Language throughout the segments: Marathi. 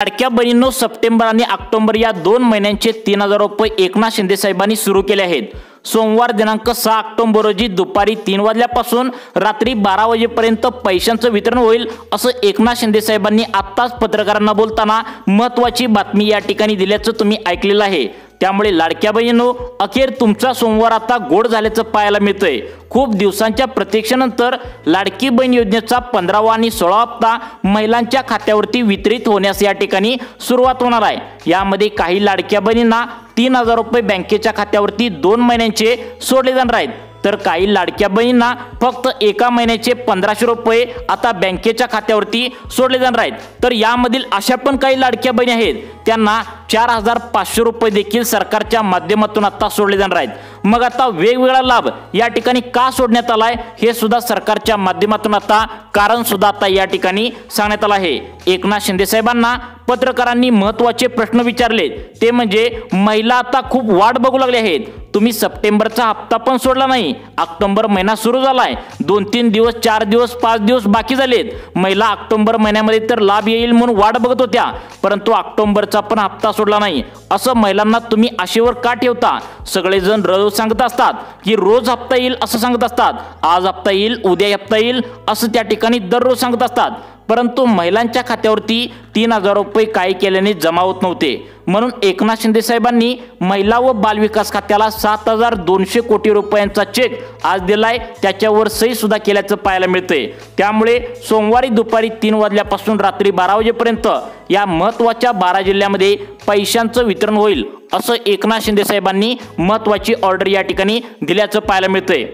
लाडक्या बहिणींनो, सप्टेंबर आणि ऑक्टोबर या 2 महिन्यांचे 3000 रुपये एकनाथ शिंदे साहेबांनी सुरू केले आहेत। सोमवार दिनांक 6 ऑक्टोबर रोजी दुपारी 3 वाजल्यापासून रात्री 12 वाजेपर्यंत पैशांचं वितरण होईल असं एकनाथ शिंदे साहेबांनी आत्ताच पत्रकारांना बोलताना महत्त्वाची बातमी या ठिकाणी दिल्याचं तुम्ही ऐकलेलं आहे। त्यामुळे लाडक्या बहिणींनो, अखेर तुमचा सोमवार आता गोड झाल्याचं पाहायला मिळतंय। खूप दिवसांच्या प्रतीक्षेनंतर लाडकी बहीण योजनेचा 15वा आणि 16वा हप्ता महिलांच्या खात्यावरती वितरित होण्यास या ठिकाणी सुरुवात होणार आहे। यामध्ये काही लाडक्या बहिणींना 3000 रुपये बँकेच्या खात्यावरती 2 महिन्यांचे सोडले जाणार आहेत, तर काही लाडक्या बहिणींना फक्त एका महिन्याचे 1500 रुपये आता बँकेच्या खात्यावरती सोडले जाणार आहेत। तर यामधील अशा पण काही लाडक्या बहिणी आहेत त्यांना 4500 रुपये देखील सरकारच्या माध्यमातून आता सोडले जाणार आहेत। मग आता वेगवेगळा लाभ या ठिकाणी का सोडण्यात आलाय हे सुद्धा सरकारच्या माध्यमातून आता कारण सुद्धा आता या ठिकाणी सांगण्यात आलं आहे। एकनाथ शिंदे साहेबांना पत्रकारांनी महत्त्वाचे प्रश्न विचारले, ते म्हणजे महिला आता खूप वाट बघू लागले आहेत। तुम्ही सप्टेंबरचा हप्ता पण सोडला नाही, ऑक्टोबर महिना सुरू झालाय, 2-3 दिवस 4 दिवस 5 दिवस बाकी झालेत। महिला ऑक्टोबर महिन्यामध्ये तर लाभ येईल म्हणून वाट बघत होत्या, परंतु ऑक्टोबरचा पण हप्ता सोडला नाही। असं महिलांना तुम्ही आशेवर का ठेवता? सगळेजण रोज सांगत असतात की रोज हप्ता येईल असं सांगत असतात, आज हप्ता येईल, उद्या हप्ता येईल असं त्या ठिकाणी दररोज सांगत असतात, परंतु महिलांच्या खात्यावरती 3000 रुपये काही केल्याने जमा होत नव्हते। म्हणून एकनाथ शिंदे साहेबांनी महिला व बालविकास खात्याला 7200 कोटी रुपयांचा चेक आज दिलाय, त्याच्यावर सही सुद्धा केल्याचं पाहायला मिळतंय। त्यामुळे सोमवारी दुपारी 3 वाजल्यापासून रात्री 12 वाजेपर्यंत या महत्त्वाच्या 12 जिल्ह्यामध्ये पैशांचं वितरण होईल असं एकनाथ शिंदे साहेबांनी महत्त्वाची ऑर्डर या ठिकाणी दिल्याचं पाहायला मिळतंय।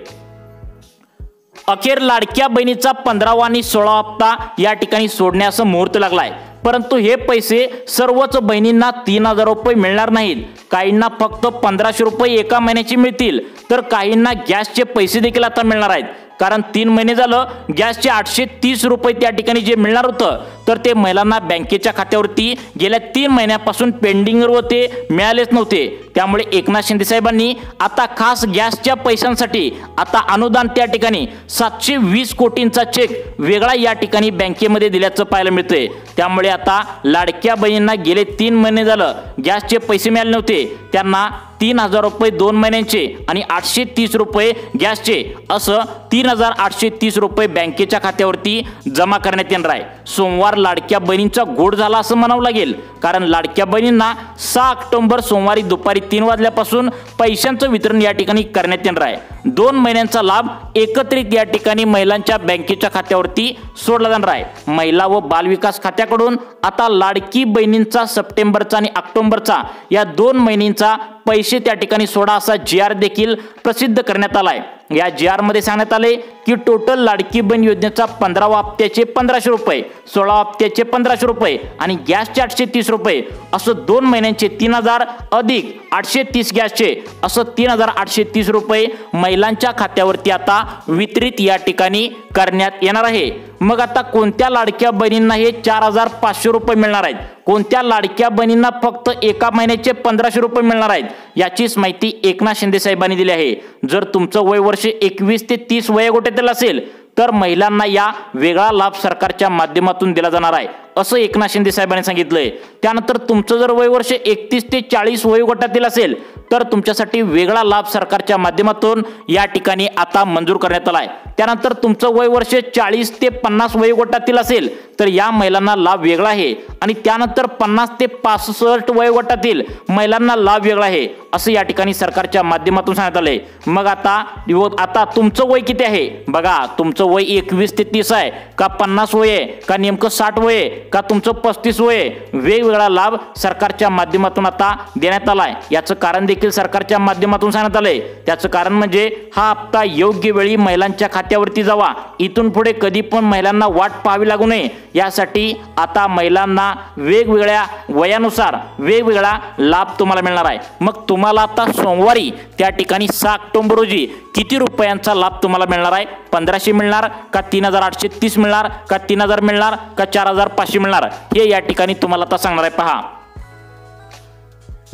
अखेर लाडक्या बहिणीचा 15वा आणि 16वा हप्ता या ठिकाणी सोडण्याचा मुहूर्त लागलाय, परंतु हे पैसे सर्वच बहिणींना 3000 रुपये मिळणार नाहीत। काहींना फक्त 1500 रुपये एका महिन्याचे मिळतील, तर काहींना गॅसचे पैसे देखील आता मिळणार आहेत। कारण 3 महिने झालं गॅसचे 830 रुपये त्या ठिकाणी जे मिळणार होतं, तर ते महिलांना बँकेच्या खात्यावरती गेल्या 3 महिन्यापासून पेंडिंगवर होते, मिळालेच नव्हते। त्यामुळे एकनाथ शिंदे साहेबांनी आता खास गॅसच्या पैशांसाठी आता अनुदान त्या ठिकाणी 720 कोटींचा चेक वेगळा या ठिकाणी बँकेमध्ये दिल्याचं पाहायला मिळतंय। त्यामुळे आता लाडक्या बहिणींना गेले 3 महिने झालं गॅसचे पैसे मिळाले नव्हते, त्यांना 3000 रुपये 2 महिन्यांचे आणि 830 रुपये गॅसचे असं 3830 रुपये बँकेच्या खात्यावरती जमा करण्यात येणार आहे। सोमवार लाडक्या बहिणींचा गोड झाला असं म्हणावं लागेल, कारण लाडक्या बहिणींना 6 ऑक्टोबर सोमवारी दुपारी 3 वाजल्यापासून पैशांचं वितरण या ठिकाणी करण्यात येणार आहे। 2 महिन्यांचा लाभ एकत्रित या ठिकाणी महिलांच्या बँकेच्या खात्यावरती सोडला जाणार आहे। महिला व बालविकास खात्याकडून आता लाडकी बहिणींचा सप्टेंबरचा आणि ऑक्टोबरचा या 2 महिन्यांचा पैसे त्या ठिकाणी सोडा असा GR देखील प्रसिद्ध करण्यात आलाय। या GR मध्ये सांगण्यात आले की टोटल लाडकी बहीण योजनेचा 15वा हप्त्याचे 1500 रुपये, 16वा हप्त्याचे 1500 रुपये आणि गॅसचे 830 रुपये असं 2 महिन्यांचे 3000 अधिक 830 गॅसचे असं 3830 रुपये महिलांच्या खात्यावरती आता वितरित या ठिकाणी करण्यात येणार आहे। मग आता कोणत्या लाडक्या बहिणींना हे 4500 रुपये मिळणार आहेत, कोणत्या लाडक्या बहिणींना फक्त एका महिन्याचे 1500 रुपये मिळणार आहेत, याचीच माहिती एकनाथ शिंदे साहेबांनी दिली आहे। जर तुमचं वय वर्ष 21 ते 30 वयोगटातील असेल तर महिलांना या वेगळा लाभ सरकारच्या माध्यमातून दिला जाणार आहे असं एकनाथ शिंदे साहेबांनी सांगितलंय। त्यानंतर तुमचं जर वय वर्ष 31 ते 40 वयोगटातील असेल तर तुमच्यासाठी वेगळा लाभ सरकारच्या माध्यमातून या ठिकाणी आता मंजूर करण्यात आलाय। त्यानंतर तुमचं वय वर्ष 40 ते 50 वयोगटातील असेल तर या महिलांना लाभ वेगळा आहे, आणि त्यानंतर 50 ते 65 वयोगटातील महिलांना लाभ वेगळा आहे असं या ठिकाणी सरकारच्या माध्यमातून सांगण्यात आलंय। मग आता तुमचं वय किती आहे बघा, तुमचं वय 21 ते 30 आहे का 50 वय आहे का नेमकं 60 वय आहे का तुमचं 35 वय आहे, वेगवेगळा लाभ सरकारच्या माध्यमातून आता देण्यात आलाय। याचं कारण देखील सरकारच्या माध्यमातून सांगण्यात आलंय। त्याचं कारण म्हणजे हा हप्ता योग्य वेळी महिलांच्या खात्यावरती जावा, इथून पुढे कधी पण महिलांना वाट पाहावी लागू नये यासाठी आता महिलांना वेगवेगळ्या वयानुसार वेगवेगळा लाभ तुम्हाला मिळणार आहे। मग तुम्हाला आता सोमवारी त्या ठिकाणी 6 ऑक्टोबर रोजी किती रुपयांचा लाभ तुम्हाला मिळणार आहे? 1500 मिळणार का 3830 मिळणार का 3000 मिळणार का 4500 मिळणार हे या ठिकाणी तुम्हाला आता सांगणार आहे। पहा,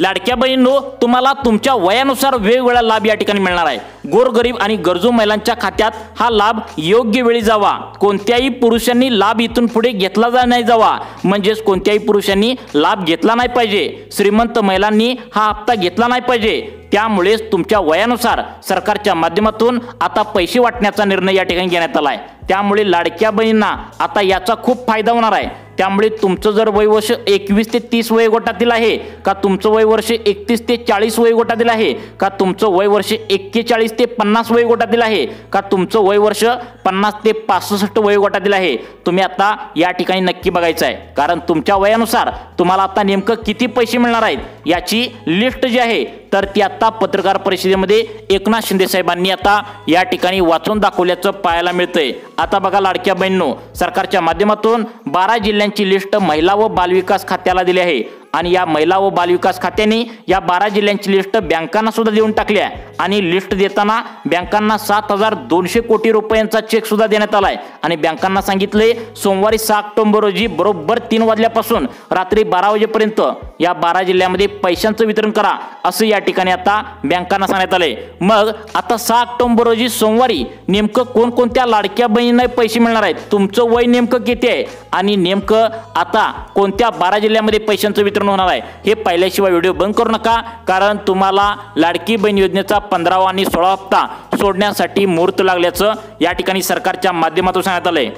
लाडक्या बहिणींनो, तुम्हाला तुमच्या वयानुसार वेगवेगळा लाभ या ठिकाणी मिळणार आहे। गोरगरीब आणि गरजू महिलांच्या खात्यात हा लाभ योग्य वेळी जावा। कोणत्याही पुरुषांनी लाभ इथून पुढे घेतला नाही जावा, म्हणजेच कोणत्याही पुरुषांनी लाभ घेतला नाही पाहिजे। श्रीमंत महिलांनी हा हप्ता घेतला नाही पाहिजे। त्यामुळेच तुमच्या वयानुसार सरकारच्या माध्यमातून आता पैसे वाटण्याचा निर्णय या ठिकाणी घेण्यात आला आहे। त्यामुळे लाडक्या बहिणींना आता याचा खूप फायदा होणार आहे। त्यामुळे तुमचं जर वय वर्ष 21 ते 30 वयोगटातील आहे का, तुमचं वय वर्ष 31 ते 40 वयोगटातील आहे का, तुमचं वय वर्ष 41 ते 50 वयोगटातील आहे का, तुमचं वय वर्ष 50 ते 65 वयोगटातील आहे, तुम्ही आता या ठिकाणी नक्की बघायचं आहे। कारण तुमच्या वयानुसार तुम्हाला आता नेमकं किती पैसे मिळणार आहेत याची लिस्ट जी आहे तर ती आता पत्रकार परिषदेमध्ये एकनाथ शिंदे साहेबांनी आता या ठिकाणी वाचून दाखवल्याचं पाहायला मिळतंय। आता बघा लाडक्या बहिणींनो, सरकारच्या माध्यमातून 12 जिल्ह्यांची लिस्ट महिला व बालविकास खात्याला दिली आहे आणि या महिला व बालविकास खात्याने या 12 जिल्ह्यांची लिस्ट बँकांना सुद्धा देऊन टाकली आहे आणि लिस्ट देताना बँकांना 7,200 कोटी रुपयांचा चेक सुद्धा देण्यात आलाय आणि बँकांना सांगितले सोमवारी 6 ऑक्टोबर रोजी बरोबर 3 वाजल्यापासून रात्री 12 वाजेपर्यंत या 12 जिल्ह्यांमध्ये पैशांचं वितरण करा असं या ठिकाणी आता बँकांना सांगण्यात आले। मग आता 6 ऑक्टोबर रोजी सोमवारी नेमकं कोणकोणत्या लाडक्या बहिणींना पैसे मिळणार आहेत, तुमचं वय नेमकं किती आहे आणि नेमकं आता कोणत्या 12 जिल्ह्यांमध्ये पैशांचं वितरण होणार आहे हे पाहिल्याशिवाय व्हिडिओ बंद करू नका। कारण तुम्हाला लाडकी बहीण योजनेचा 15वा आणि 16वा हप्ता सोडण्यासाठी मुहूर्त लागल्याचं या ठिकाणी सरकारच्या माध्यमातून सांगण्यात आलंय।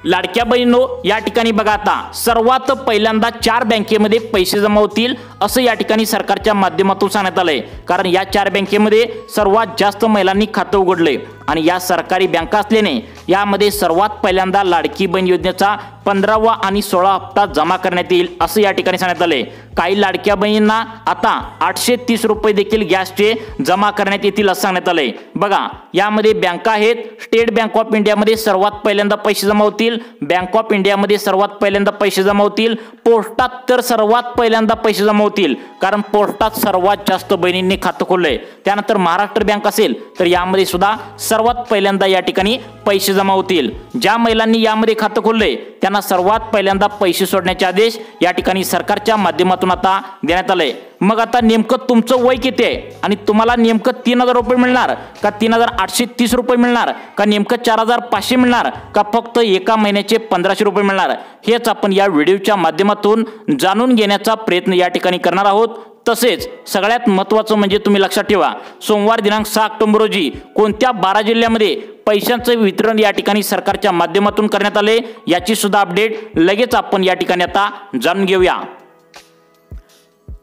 लाडक्या बहिणींनो, या ठिकाणी बघा आता सर्वात पहिल्यांदा 4 बँकेमध्ये पैसे जमा होतील असं या ठिकाणी सरकारच्या माध्यमातून सांगण्यात आलंय। कारण या 4 बँकेमध्ये सर्वात जास्त महिलांनी खातं उघडले आणि या सरकारी बँका असल्याने यामध्ये सर्वात पहिल्यांदा लाडकी बहीण योजनेचा 15वा आणि 16वा हप्ता जमा करण्यात येईल असं या ठिकाणी सांगण्यात आले। काही लाडक्या बहिणींना आता 830 रुपये देखील गॅसचे जमा करण्यात येतील असं सांगण्यात आले। बघा यामध्ये बँका आहेत, स्टेट बँक ऑफ इंडियामध्ये सर्वात पहिल्यांदा पैसे जमा होतील, बँक ऑफ इंडियामध्ये सर्वात पहिल्यांदा पैसे जमा होतील, पोस्टात तर सर्वात पहिल्यांदा पैसे जमा होतील कारण पोस्टात सर्वात जास्त बहिणींनी खातं खोललंय। त्यानंतर महाराष्ट्र बँक असेल तर यामध्ये सुद्धा सर्वात पहिल्यांदा या ठिकाणी पैसे जमा होतील। ज्या महिलांनी यामध्ये खातं खोललंय त्यांना सर्वात पहिल्यांदा पैसे सोडण्याचे आदेश या ठिकाणी सरकारच्या माध्यमातून आता देण्यात आले। मग आता नेमकं तुमचं वय किती आहे आणि तुम्हाला नेमकं 3,000 रुपये मिळणार का 3,830 रुपये मिळणार का नेमकं 4,500 मिळणार का फक्त एका महिन्याचे 1,500 रुपये मिळणार, हेच आपण या व्हिडिओच्या माध्यमातून जाणून घेण्याचा प्रयत्न या ठिकाणी करणार आहोत। तसेच सगळ्यात महत्त्वाचं म्हणजे तुम्ही लक्षात ठेवा, सोमवार दिनांक 6 ऑक्टोबर रोजी कोणत्या 12 जिल्ह्यामध्ये पैशांचे वितरण या ठिकाणी सरकारच्या माध्यमातून करण्यात आले याची सुद्धा अपडेट लगेच आपण या ठिकाणी आता जाणून घेऊया।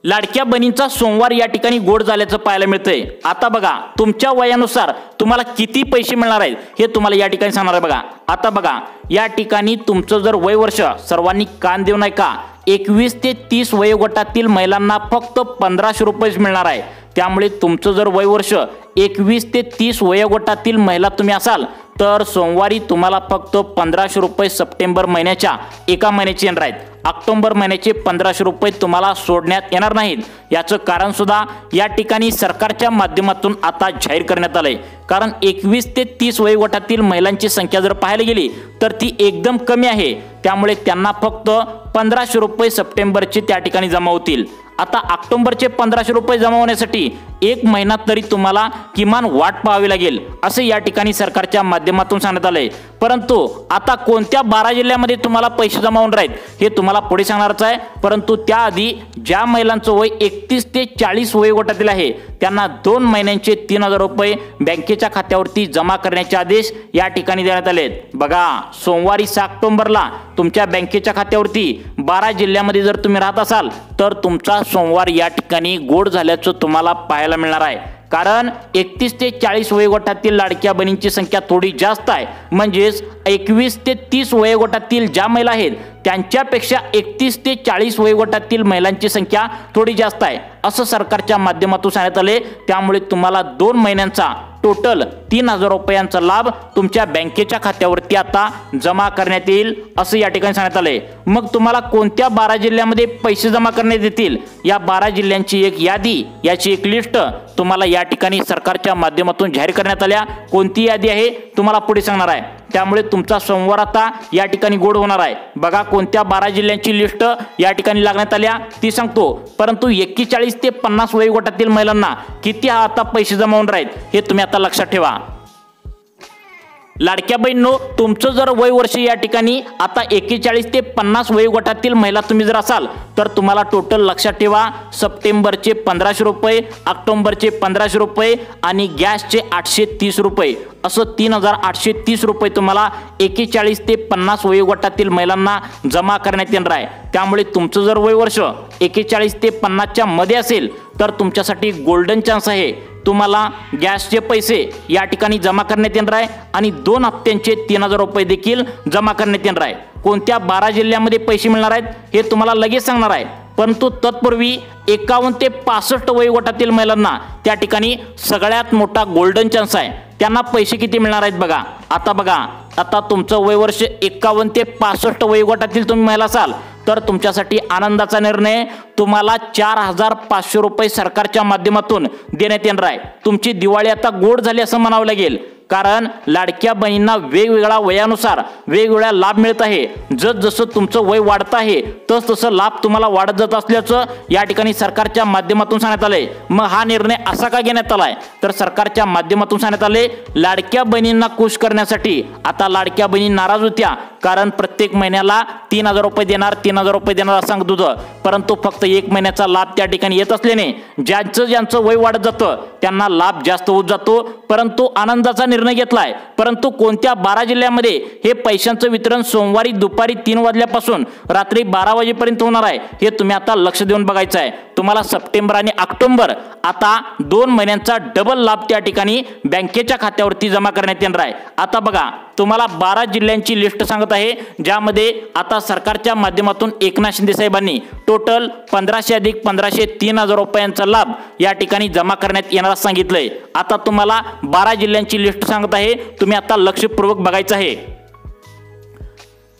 लाडक्या बहिणींचा सोमवार या ठिकाणी गोड झाल्याचं पाहायला मिळतंय। आता बघा तुमच्या वयानुसार तुम्हाला किती पैसे मिळणार आहेत हे तुम्हाला या ठिकाणी सांगणार आहे। बघा आता बघा या ठिकाणी तुमचं जर वय वर्ष, सर्वांनी कान देऊ नये का, 21 ते 30 वयोगटातील महिलांना फक्त 1,500 रुपये मिळणार आहे। त्यामुळे तुमचं जर वय वर्ष 21 ते 30 वयोगटातील महिला तुम्ही असाल तर सोमवारी तुम्हाला फक्त 1,500 रुपये सप्टेंबर महिन्याच्या एका महिन्याचे येणार आहेत। ऑक्टोबर महिन्याचे 1,500 रुपये तुम्हाला सोडण्यात येणार नाहीत। याचं कारण सुद्धा या ठिकाणी सरकारच्या माध्यमातून आता जाहीर करण्यात आलंय। कारण 21 ते 30 वयोगटातील महिलांची संख्या जर पाहायला गेली तर ती एकदम कमी आहे। त्यामुळे त्यांना फक्त 1,500 रुपये सप्टेंबरचे त्या ठिकाणी जमा होतील। आता ऑक्टोबरचे 1,500 रुपये जमा होण्यासाठी 1 महिना तरी तुम्हाला किमान वाट पाहावी लागेल असे या ठिकाणी सरकारच्या माध्यमातून सांगण्यात आले। परंतु आता कोणत्या 12 जिल्ह्यामध्ये तुम्हाला पैसे जमा होणार आहेत हे तुम्हाला पुढे सांगणारच आहे। परंतु त्याआधी ज्या महिलांचं वय 31 ते 40 वयोगटातील आहे त्यांना 2 महिन्यांचे 3,000 रुपये बँकेच्या खात्यावरती जमा करण्याचे आदेश या ठिकाणी देण्यात आले। बघा सोमवारी 6 ऑक्टोबरला तुमच्या बँकेच्या खात्यावरती 12 जिल्ह्यामध्ये जर तुम्ही राहत असाल तर तुमचा सोमवार या ठिकाणी गोड झाल्याचं तुम्हाला पाहायला मिळणार आहे। कारण 31 ते 40 वयोगटातील लाडक्या बहिणींची संख्या थोडी जास्त आहे, म्हणजेच 21 ते 30 वयोगटातील ज्या महिला आहेत त्यांच्यापेक्षा 31 ते 40 वयोगटातील महिलांची संख्या थोडी जास्त आहे असं सरकारच्या माध्यमातून सांगण्यात आले। त्यामुळे तुम्हाला 2 महिन्यांचा टोटल 3,000 रुपयांचा लाभ तुमच्या बँकेच्या खात्यावरती आता जमा करण्यात येईल असं या ठिकाणी सांगण्यात आले। मग तुम्हाला कोणत्या 12 जिल्ह्यामध्ये पैसे जमा करण्यात येतील या 12 जिल्ह्यांची एक यादी, याची एक लिस्ट तुम्हाला या ठिकाणी सरकारच्या माध्यमातून जाहीर करण्यात आल्या। कोणती यादी आहे तुम्हाला पुढे सांगणार आहे। त्यामुळे तुमचा सोमवार आता या ठिकाणी गोड होणार आहे। बघा कोणत्या 12 जिल्ह्यांची लिस्ट या ठिकाणी लागण्यात आल्या ती सांगतो, परंतु 41 ते 50 वयोगटातील महिलांना किती आता पैसे जमा होणार आहेत हे तुम्ही आता लक्षात ठेवा। लाडक्या बहिणींनो, तुमचं जर वय वर्ष या ठिकाणी आता 41 ते 50 वयोगटातील महिला तुम्ही जर असाल तर तुम्हाला टोटल लक्षात ठेवा सप्टेंबरचे 1500 रुपये, ऑक्टोबरचे 1500 रुपये आणि गॅसचे 830 रुपये असं 3830 रुपये तुम्हाला 41 ते 50 वयोगटातील महिलांना जमा करण्यात येणार आहे। त्यामुळे तुमचं जर वय वर्ष 41 ते 50च्या मध्ये असेल तर तुमच्यासाठी गोल्डन चान्स आहे। तुम्हाला गॅसचे पैसे या ठिकाणी जमा करण्यात येणार आहे आणि 2 हप्त्यांचे 3000 रुपये देखील जमा करण्यात येणार आहे। कोणत्या 12 जिल्ह्यामध्ये पैसे मिळणार आहेत हे तुम्हाला लगेच सांगणार आहे, परंतु तत्पूर्वी 51 ते 65 वयोगटातील महिलांना त्या ठिकाणी सगळ्यात मोठा गोल्डन चान्स आहे। त्यांना पैसे किती मिळणार आहेत बघा। आता तुमचं वय वर्ष 51 ते 65 वयोगटातील तुम्ही महिला असाल तर तुमच्यासाठी आनंदाचा निर्णय, तुम्हाला 4500 रुपये सरकारच्या माध्यमातून देण्यात येणार आहे। तुमची दिवाळी आता गोड झाली असं म्हणावं लागेल, कारण लाडक्या बहिणींना वेगवेगळ्या वयानुसार वेगवेगळा लाभ मिळत आहे। जसं तुमचं वय वाढत आहे तसं लाभ तुम्हाला वाढत जात असल्याचं या ठिकाणी सरकारच्या माध्यमातून सांगण्यात आलंय। मग हा निर्णय असा का घेण्यात आलाय तर सरकारच्या माध्यमातून सांगण्यात आले लाडक्या बहिणींना खुश करण्यासाठी। आता लाडक्या बहिणी नाराज होत्या कारण प्रत्येक महिन्याला 3000 रुपये देणार असं सांगत होतं, परंतु फक्त 1 महिन्याचा लाभ त्या ठिकाणी येत असल्याने ज्यांचं वय वाढत जातं त्यांना लाभ जास्त होत जातो। परंतु आनंदाचा निर्णय घेतलाय, परंतु कोणत्या 12 जिल्ह्यामध्ये हे पैशांचं वितरण सोमवारी दुपारी 3 वाजल्यापासून रात्री 12 वाजेपर्यंत होणार आहे हे तुम्ही आता लक्ष देऊन बघायचं आहे। तुम्हाला सप्टेंबर आणि ऑक्टोबर आता 2 महिन्यांचा डबल लाभ त्या ठिकाणी बँकेच्या खात्यावरती जमा करण्यात येणार आहे। आता बघा तुम्हाला 12 जिल्ह्यांची लिस्ट सांगत आहे, ज्यामध्ये आता सरकारच्या माध्यमातून एकनाथ शिंदे साहेबांनी टोटल 1500 अधिक 1500 3000 रुपयांचा लाभ या ठिकाणी जमा करण्यात येणार सांगितलंय। आता तुम्हाला 12 जिल्ह्यांची लिस्ट सांगत आहे, तुम्ही आता लक्षपूर्वक बघायचं आहे।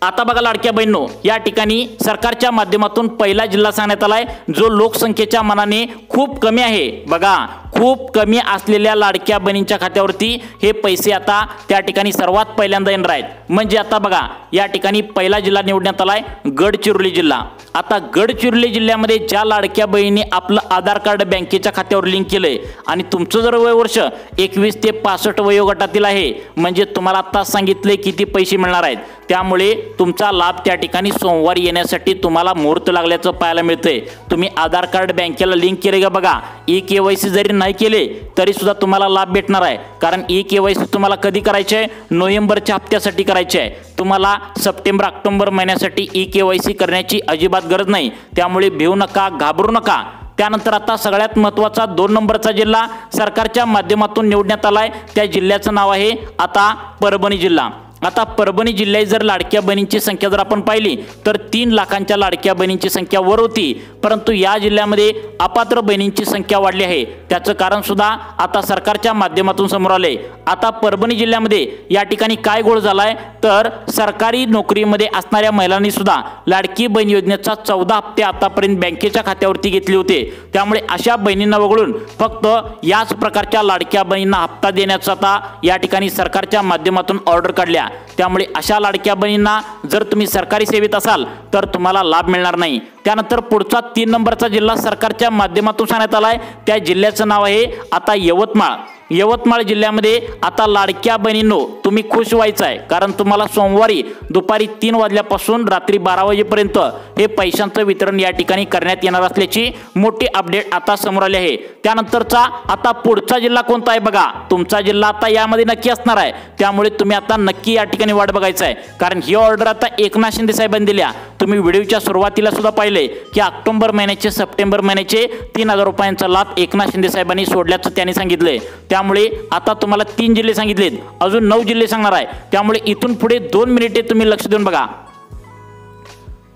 आता बघा लाडक्या बहिणींनो, या ठिकाणी सरकारच्या माध्यमातून पहिला जिल्हा सांगण्यात आलाय जो लोकसंख्येच्या मानाने खूप कमी आहे। बघा खूप कमी असलेल्या लाडक्या बहिणींच्या खात्यावरती हे पैसे आता त्या ठिकाणी सर्वात पहिल्यांदा येणार आहेत। म्हणजे आता बघा या ठिकाणी पहिला जिल्हा निवडण्यात आलाय गडचिरोली जिल्हा। आता गडचिरोली जिल्ह्यामध्ये ज्या लाडक्या बहिणी आपलं आधार कार्ड बँकेच्या खात्यावर लिंक केलंय आणि तुमचं जर वय वर्ष 21 ते 65 वयोगटातील आहे, म्हणजे तुम्हाला आता सांगितले किती पैसे मिळणार आहेत। त्यामुळे तुमचा लाभ त्या ठिकाणी सोमवारी येण्यासाठी तुम्हाला मुहूर्त लागल्याचं पाहायला मिळतंय। तुम्ही आधार कार्ड बँकेला लिंक केले का बघा, ई-केवायसी जरी नाही केले तरी सुद्धा तुम्हाला लाभ भेटणार आहे। कारण ई-केवायसी तुम्हाला कधी करायचे आहे, नोव्हेंबरच्या हप्त्यासाठी करायचे आहे। तुम्हाला सप्टेंबर ऑक्टोबर महिन्यासाठी ई-केवायसी करण्याची अजिबात गरज नाही, त्यामुळे भिवू नका, घाबरू नका। त्यानंतर आता सगळ्यात महत्त्वाचा 2 नंबरचा जिल्हा सरकारच्या माध्यमातून निवडण्यात आलाय, त्या जिल्ह्याचं नाव आहे आता परभणी जिल्हा। आता परभणी जिल्ह्यात जर लाडक्या बहिणींची संख्या जर आपण पाहिली तर 3 लाखांच्या लाडक्या बहिणींची संख्या वर होती, परंतु या जिल्ह्यामध्ये अपात्र बहिणींची संख्या वाढली आहे। त्याचं कारण सुद्धा आता सरकारच्या माध्यमातून समोर आले। आता परभणी जिल्ह्यामध्ये या ठिकाणी काय गोळ झालाय तर सरकारी नोकरीमध्ये असणाऱ्या महिलांनी सुद्धा लाडकी बहीण योजनेचा 14 हप्ते आतापर्यंत बँकेच्या खात्यावरती घेतले होते। त्यामुळे अशा बहिणींना वगळून फक्त याच प्रकारच्या लाडक्या बहिणींना हप्ता देण्याचा आता या ठिकाणी सरकारच्या माध्यमातून ऑर्डर काढल्या। त्यामुळे अशा लाडक्या बहिणींना जर तुम्ही सरकारी सेवेत असाल तर तुम्हाला लाभ मिळणार नाही। त्यानंतर पुढचा 3 नंबरचा जिल्हा सरकारच्या माध्यमातून सांगण्यात आलाय, त्या जिल्ह्याचं नाव आहे आता यवतमाळ। यवतमाळ जिल्ह्यामध्ये आता लाडक्या बहिणींनो तुम्ही खुश व्हायचं आहे, कारण तुम्हाला सोमवारी दुपारी 3 वाजल्यापासून रात्री 12 वाजेपर्यंत हे पैशांचं वितरण या ठिकाणी करण्यात येणार असल्याची मोठी अपडेट आता समोर आली आहे। त्यानंतरचा आता पुढचा जिल्हा कोणता आहे बघा, तुमचा जिल्हा आता यामध्ये नक्की असणार आहे। त्यामुळे तुम्ही आता नक्की या ठिकाणी वाट बघायचं आहे, कारण ही ऑर्डर आता एकनाथ शिंदे साहेबांनी दिल्या। तुम्ही व्हिडिओच्या सुरुवातीला सुद्धा पाहिले की ऑक्टोबर महिन्याचे सप्टेंबर महिन्याचे 3000 रुपयांचा लाभ एकनाथ शिंदे साहेबांनी सोडल्याचं त्यांनी सांगितलंय। त्यामुळे आता तुम्हाला 3 जिल्हे सांगितलेत, अजून 9 जिल्हे सांगणार आहे। त्यामुळे इथून पुढे 2 मिनिटे तुम्ही लक्ष देऊन बघा।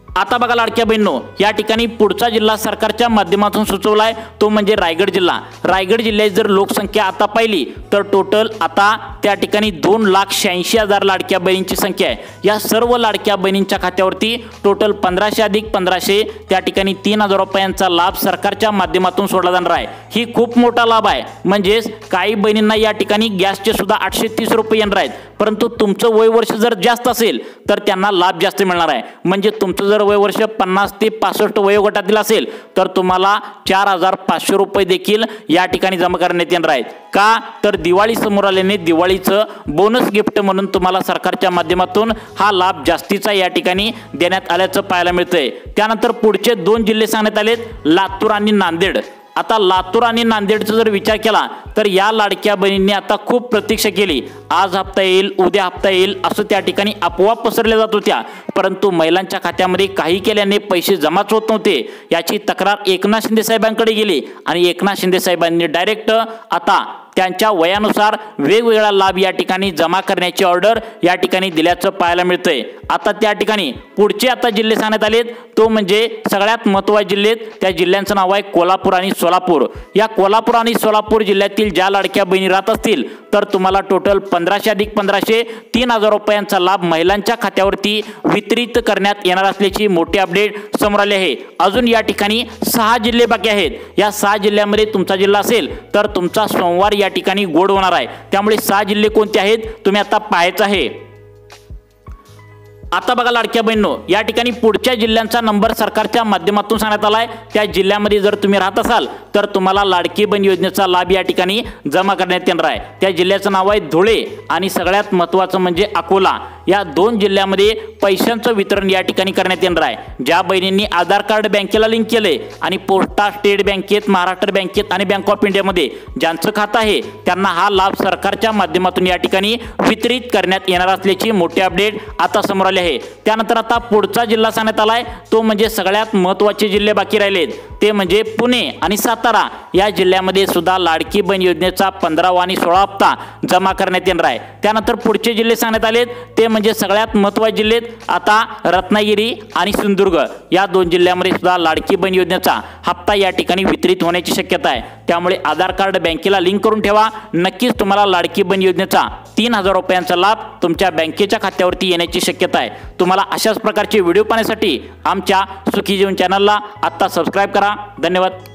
आता बघा लाडक्या बहिणींनो, या ठिकाणी पुढचा जिल्हा सरकारच्या माध्यमातून सुचवलाय तो म्हणजे रायगड जिल्हा। रायगड जिल्ह्याची जर लोकसंख्या आता पाहिली तर टोटल आता त्या ठिकाणी 2,86,000 लाडक्या बहिणींची संख्या आहे। या सर्व लाडक्या बहिणींच्या खात्यावरती टोटल 1500 अधिक 1500 त्या ठिकाणी 3,000 रुपयांचा लाभ सरकारच्या माध्यमातून सोडला जाणार आहे। ही खूप मोठा लाभ आहे। म्हणजेच काही बहिणींना या ठिकाणी गॅसचे सुद्धा 830 रुपये येणार आहेत, परंतु तुमचं वय वर्ष जर जास्त असेल तर त्यांना लाभ जास्त मिळणार आहे। म्हणजे तुमचं जर वय वर्ष 50 ते 65 वयोगटातील असेल तर तुम्हाला 4,500 रुपये देखील या ठिकाणी जमा करण्यात येणार आहेत। का तर दिवाळी समोर आल्याने दिवाळीचं बोनस गिफ्ट म्हणून तुम्हाला सरकारच्या माध्यमातून हा लाभ जास्तीचा या ठिकाणी देण्यात आल्याचं पाहायला मिळतंय। त्यानंतर पुढचे 2 जिल्हे सांगण्यात आलेत, लातूर आणि नांदेड। आता लातूर आणि नांदेडचा जर विचार केला तर या लाडक्या बहिणींनी आता खूप प्रतीक्षा केली। आज हप्ता येईल, उद्या हप्ता येईल असं त्या ठिकाणी अफवा पसरल्या जात होत्या, परंतु महिलांच्या खात्यामध्ये काही केल्याने पैसे जमाच होत नव्हते। याची तक्रार एकनाथ शिंदे साहेबांकडे गेली आणि एकनाथ शिंदे साहेबांनी डायरेक्ट आता त्यांच्या वयानुसार वेगवेगळा लाभ या ठिकाणी जमा करण्याची ऑर्डर या ठिकाणी दिल्याचं पाहायला मिळतंय। आता त्या ठिकाणी पुढचे आता जिल्हे सांगण्यात आलेत तो म्हणजे सगळ्यात महत्त्वाचे जिल्हे, त्या जिल्ह्यांचं नाव आहे कोल्हापूर आणि सोलापूर। या कोल्हापूर आणि सोलापूर जिल्ह्यातील ज्या लाडक्या बहिणी राहत असतील तर तुम्हाला टोटल 1500 अधिक 1500 3,000 रुपयांचा लाभ महिलांच्या खात्यावरती वितरित करण्यात येणार असल्याची मोठी अपडेट समोर आली आहे। अजून या ठिकाणी 6 जिल्हे बाकी आहेत। या 6 जिल्ह्यांमध्ये तुमचा जिल्हा असेल तर तुमचा सोमवार या ठिकाणी गोड होणार आहे। त्यामुळे 6 जिल्हे कोणते आहेत तुम्ही आता पाहायचं आहे। आता बघा लाडक्या बहिणींनो, या ठिकाणी पुढच्या जिल्ह्यांचा नंबर सरकारच्या माध्यमातून सांगण्यात आलाय। त्या जिल्ह्यामध्ये जर तुम्ही राहत असाल तर तुम्हाला लाडकी बहीण योजनेचा लाभ या ठिकाणी जमा करण्यात येणार आहे। त्या जिल्ह्याचं नाव आहे धुळे आणि सगळ्यात महत्त्वाचं म्हणजे अकोला। या 2 जिल्ह्यामध्ये पैशांचं वितरण या ठिकाणी करण्यात येणार आहे। ज्या बहिणींनी आधार कार्ड बँकेला लिंक केले आणि पोस्टा स्टेट बँकेत, महाराष्ट्र बँकेत आणि बँक ऑफ इंडियामध्ये ज्यांचं खातं आहे त्यांना हा लाभ सरकारच्या माध्यमातून या ठिकाणी वितरित करण्यात येणार असल्याची मोठी अपडेट आता समोर आली आहे। त्यानंतर आता पुढचा जिल्हा सांगण्यात आलाय तो म्हणजे सगळ्यात महत्त्वाचे जिल्हे बाकी राहिलेत ते म्हणजे पुणे आणि सातारा। या जिल्ह्यामध्ये सुद्धा लाडकी बहीण योजनेचा 15वा आणि 16वा हप्ता जमा करण्यात येणार आहे। त्यानंतर पुढचे जिल्हे सांगण्यात आलेत ते म्हणजे सगळ्यात महत्त्वाचे जिल्हे आता रत्नागिरी आणि सिंधुदुर्ग। या 2 जिल्ह्यामध्ये सुद्धा लाडकी बहीण योजनेचा हप्ता या ठिकाणी वितरित होण्याची शक्यता आहे। त्यामुळे आधार कार्ड बँकेला लिंक करून ठेवा, नक्कीच तुम्हाला लाडकी बहीण योजनेचा 3,000 रुपयांचा लाभ तुमच्या बँकेच्या खात्यावरती येण्याची शक्यता आहे। तुम्हाला अशाच प्रकारचे व्हिडिओ पाहण्यासाठी आमच्या सुखी जीवन चॅनलला आता सबस्क्राइब करा। धन्यवाद।